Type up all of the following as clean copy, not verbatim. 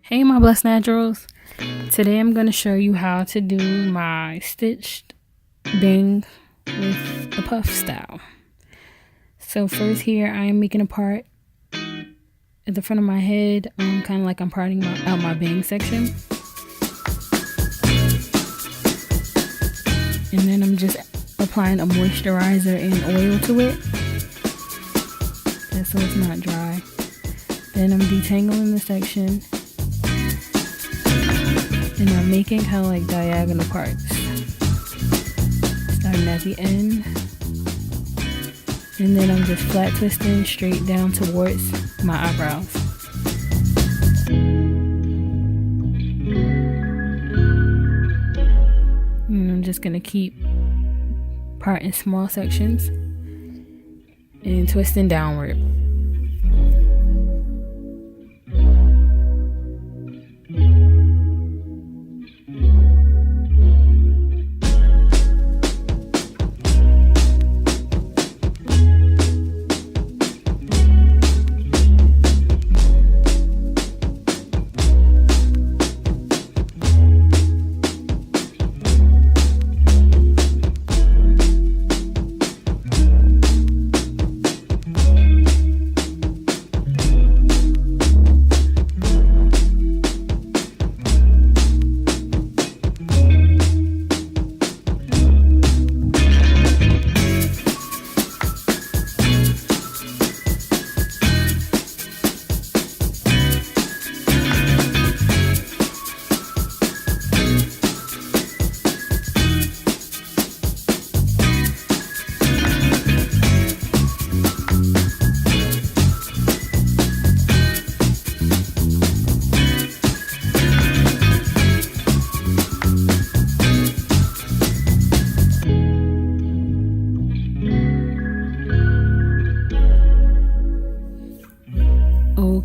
Hey my blessed naturals, today I'm going to show you how to do my stitched bang with the puff style. So first here I am making a part at the front of my head, kind of like I'm parting out my bang section. And then I'm just applying a moisturizer and oil to it, just so it's not dry. Then I'm detangling the section. And I'm making kind of like diagonal parts, starting at the end, and then I'm just flat twisting straight down towards my eyebrows. And I'm just gonna keep parting small sections and twisting downward.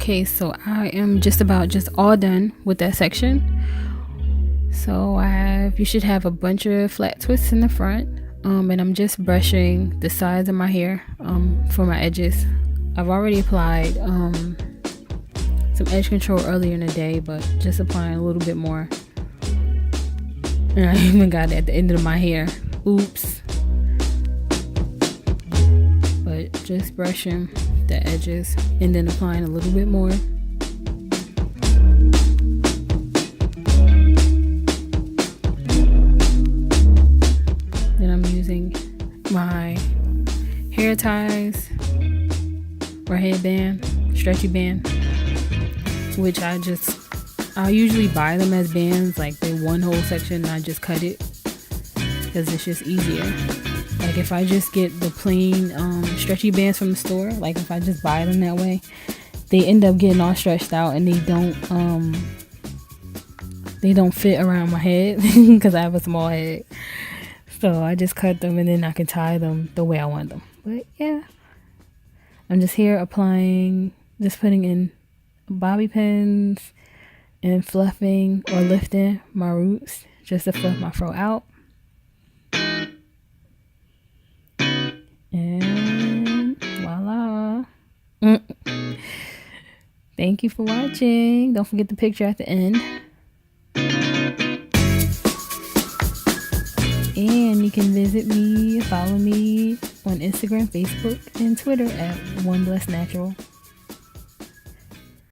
Okay, so I am just all done with that section. So you should have a bunch of flat twists in the front, and I'm just brushing the sides of my hair for my edges. I've already applied some edge control earlier in the day, but just applying a little bit more. And I even got it at the end of my hair. Oops. But just brushing the edges and then applying a little bit more. Then I'm using my hair ties or headband, stretchy band, which I usually buy them as bands, like they one whole section, and I just cut it because it's just easier. Like if I just get the plain stretchy bands from the store, like if I just buy them that way, they end up getting all stretched out and they don't fit around my head because I have a small head. So I just cut them and then I can tie them the way I want them. But yeah, I'm just here applying, just putting in bobby pins and fluffing or lifting my roots just to fluff my fro out. And voila. Thank you for watching. Don't forget the picture at the end. And you can visit me, follow me on Instagram, Facebook, and Twitter at One Blessed Natural.